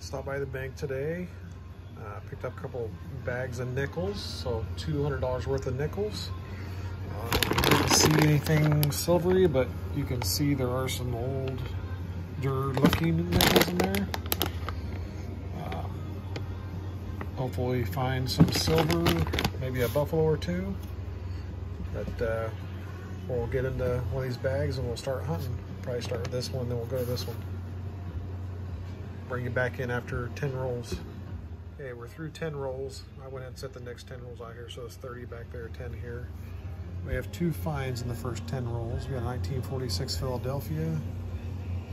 Stopped by the bank today. Picked up a couple bags of nickels, so $200 worth of nickels. Didn't see anything silvery, but you can see there are some older looking nickels in there. Hopefully find some silver, maybe a buffalo or two. But we'll get into one of these bags and we'll start hunting. Probably start with this one, then we'll go to this one. Bring you back in after 10 rolls. Okay, we're through 10 rolls. I went ahead and set the next 10 rolls out here, so it's 30 back there, 10 here. We have 2 finds in the first 10 rolls. We got a 1946 Philadelphia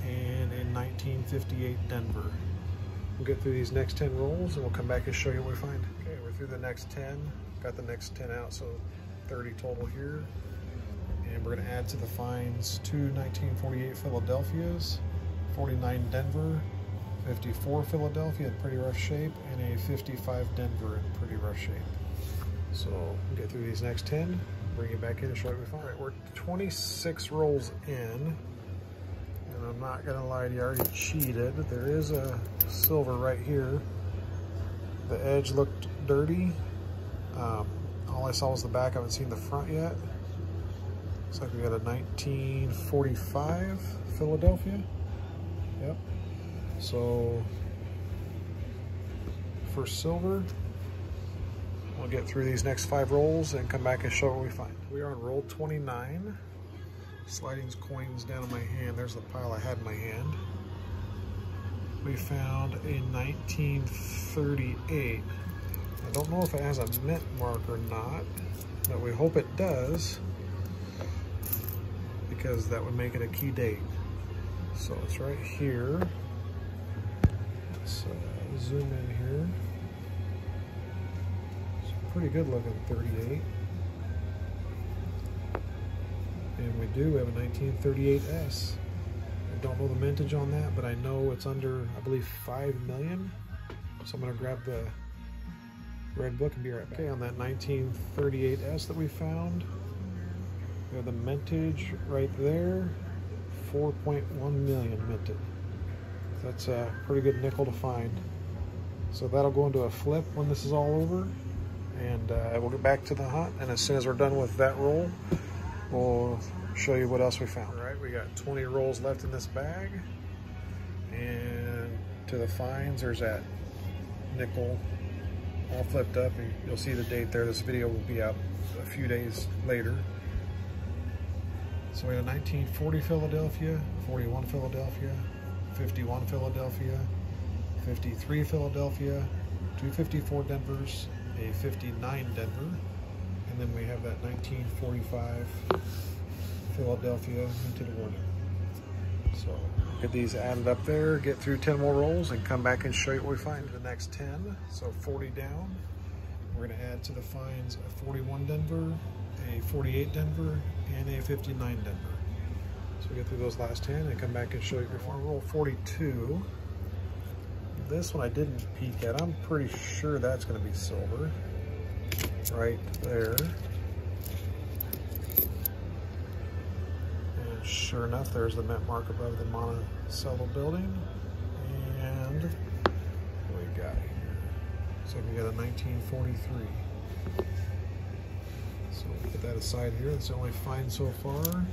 and a 1958 Denver. We'll get through these next 10 rolls and we'll come back and show you what we find. Okay, we're through the next 10. Got the next 10 out, so 30 total here. And we're gonna add to the finds 2 1948 Philadelphias, 49 Denver, 54 Philadelphia in pretty rough shape, and a 55 Denver in pretty rough shape. So we'll get through these next 10, bring it back in and show you what we find. All right, we're 26 rolls in, and I'm not gonna lie to you, I already cheated. There is a silver right here. The edge looked dirty. All I saw was the back. I haven't seen the front yet. Looks like we got a 1945 Philadelphia. Yep. So for silver, we'll get through these next 5 rolls and come back and show what we find. We are on roll 29. Sliding coins down in my hand. There's the pile I had in my hand. We found a 1938. I don't know if it has a mint mark or not, but we hope it does, because that would make it a key date. So it's right here. Let's zoom in here. It's a pretty good looking 38. And we do have a 1938S. I don't know the mintage on that, but I know it's under, I believe, 5 million. So I'm gonna grab the red book and be right back. Okay, on that 1938S that we found, we have the mintage right there, 4.1 million minted. That's a pretty good nickel to find. So that'll go into a flip when this is all over, and we'll get back to the hunt, and as soon as we're done with that roll, we'll show you what else we found. All right, we got 20 rolls left in this bag, and to the finds, there's that nickel all flipped up, and you'll see the date there. This video will be out a few days later. So we had a 1940 Philadelphia, 41 Philadelphia, 51 Philadelphia, 53 Philadelphia, 254 Denvers, a 59 Denver, and then we have that 1945 Philadelphia minted warning. So get these added up there, get through 10 more rolls, and come back and show you what we find. The next 10, so 40 down. We're going to add to the finds a 41 Denver, a 48 Denver, and a 59 Denver. So we get through those last 10 and come back and show you before roll 42. This one I didn't peek at. I'm pretty sure that's going to be silver. Right there. And sure enough, there's the mint mark above the Monticello building. And what we got here? So we got a 1943. So we'll put that aside here. That's the only find so far.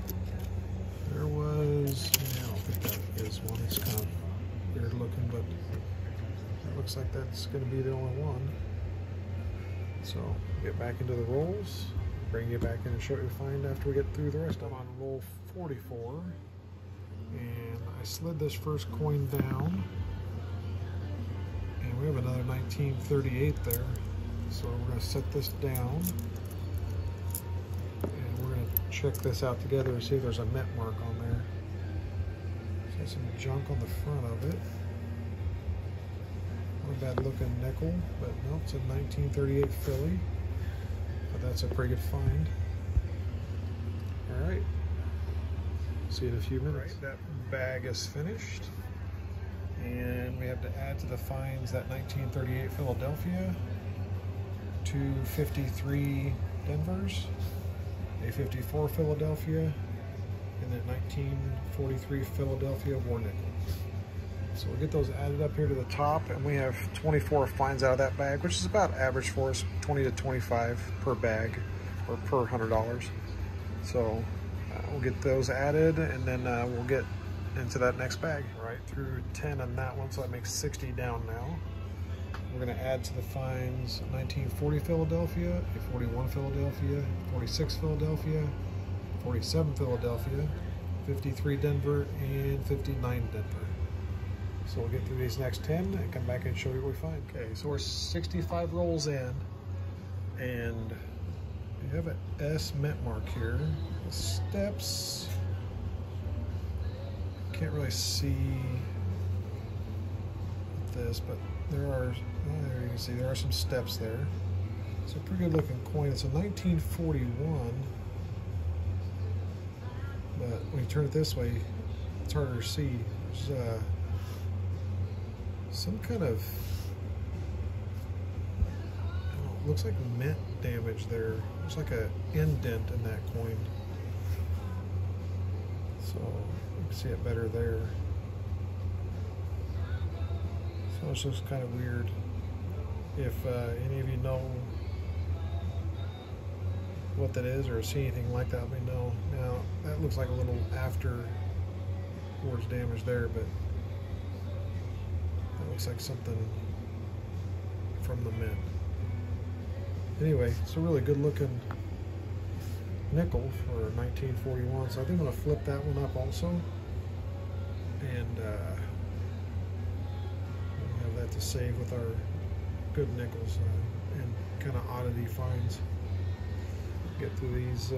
There was, I don't think that is one. It's kind of weird looking, but it looks like that's going to be the only one. So get back into the rolls, bring you back in and show you what you find after we get through the rest. I'm on roll 44, and I slid this first coin down, and we have another 1938 there. So we're going to set this down, and we're going to check this out together and see if there's a mint mark on there. There's some junk on the front of it. Not a bad looking nickel, but no, it's a 1938 Philly. But that's a pretty good find. All right. See you in a few minutes. All right, that bag is finished. And we have to add to the finds that 1938 Philadelphia, 253 Denvers, a 54 Philadelphia, and that 1943 Philadelphia war nickel. So we'll get those added up here to the top, and we have 24 finds out of that bag, which is about average for us, 20 to 25 per bag or per $100. So we'll get those added, and then we'll get into that next bag. Right through 10 on that one, so that makes 60 down now. We're going to add to the finds 1940 Philadelphia, a 41 Philadelphia, 46 Philadelphia, 47 Philadelphia, 53 Denver, and 59 Denver. So we'll get through these next 10 and come back and show you what we find. Okay, so we're 65 rolls in, and we have an S mint mark here. The steps, can't really see this, but there are, there you can see there are some steps there. It's a pretty good looking coin. It's a 1941, but when you turn it this way, it's harder to see. There's some kind of, I don't know, it looks like mint damage there. There's like an indent in that coin. So you can see it better there. So it's just kind of weird. If any of you know what that is or see anything like that, let me know. Now, that looks like a little afterwards damage there, but that looks like something from the mint. Anyway, it's a really good looking nickel for 1941, so I think I'm going to flip that one up also. And have that to save with our good nickels and kind of oddity finds. Get through these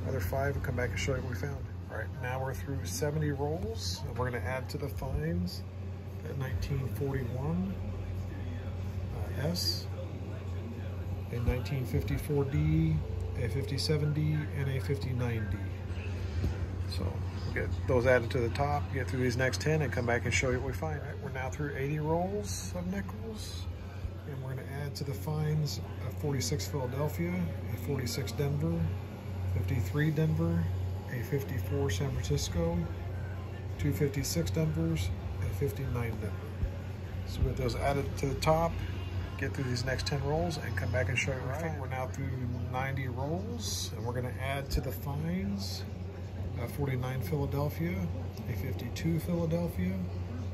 other 5 and come back and show you what we found. All right, now we're through 70 rolls, and we're going to add to the finds at 1941 S, a 1954D, a 57D, and a 59D. So we'll get those added to the top, get through these next 10, and come back and show you what we find. All right, we're now through 80 rolls of nickels, and we're going to add to the finds a 46 Philadelphia, a 46 Denver, 53 Denver, a 54 San Francisco, 256 Denvers, and 59 Denver. So with those added to the top, get through these next 10 rolls and come back and show you what we find. We're now through 90 rolls, and we're going to add to the finds a 49 Philadelphia, a 52 Philadelphia,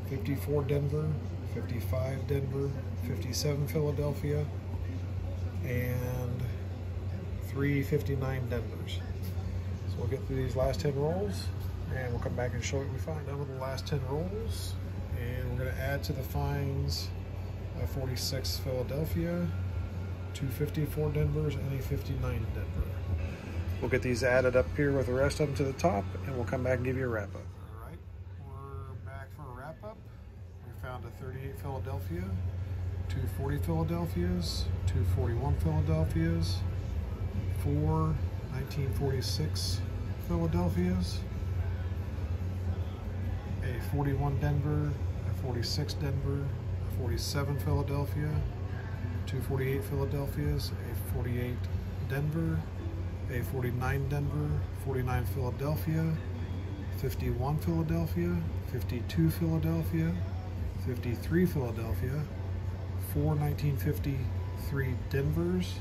54 Denver, 55 Denver, 57 Philadelphia, and 359 Denvers. So we'll get through these last 10 rolls, and we'll come back and show you what we find. Done with the last 10 rolls, and we're going to add to the finds a 46 Philadelphia, 254 Denvers, and a 59 Denver. We'll get these added up here with the rest of them to the top, and we'll come back and give you a wrap up. All right, we're back for a wrap up. We found a 38 Philadelphia, 240 Philadelphias, 241 Philadelphias, 4 1946 Philadelphias, a 41 Denver, a 46 Denver, a 47 Philadelphia, 248 Philadelphias, a 48 Denver, a 49 Denver, 49 Philadelphia, 51 Philadelphia, 52 Philadelphia, 53 Philadelphia, 4 1953 Denvers.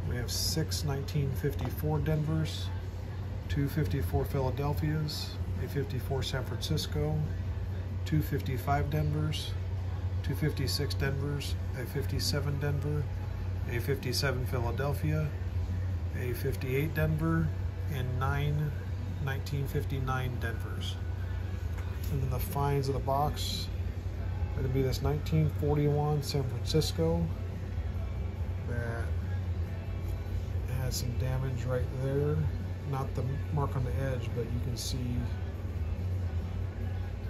We have 6 1954 Denvers, 2 54 Philadelphias, a 54 San Francisco, 2 55 Denvers, 2 56 Denvers, a 57 Denver, a 57 Philadelphia, a 58 Denver, and 9 1959 Denvers. And then the finds of the box are going to be this 1941 San Francisco that has some damage right there. Not the mark on the edge, but you can see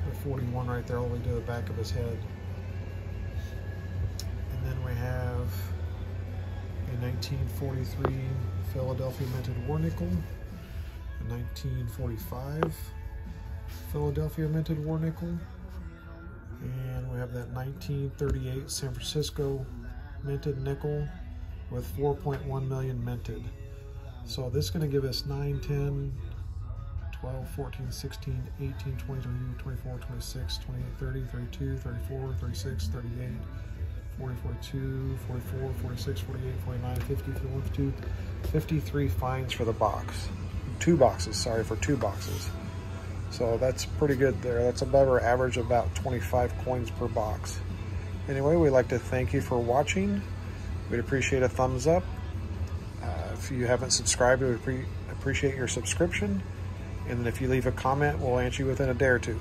the 41 right there all the way to the back of his head. And then we have a 1943 Philadelphia Minted War Nickel, a 1945 Philadelphia Minted War Nickel, and we have that 1938 San Francisco Minted Nickel with 4.1 million minted. So this is going to give us 9, 10, 12, 14, 16, 18, 20, 22, 24, 26, 28, 30, 32, 34, 36, 38, 40, 42, 44, 46, 48, 49, 50, 51, 52, 53 finds for the box. 2 boxes, sorry, for 2 boxes. So that's pretty good there. That's above our average of about 25 coins per box. Anyway, we'd like to thank you for watching. We'd appreciate a thumbs up. If you haven't subscribed, we would appreciate your subscription. And then if you leave a comment, we'll answer you within a day or two.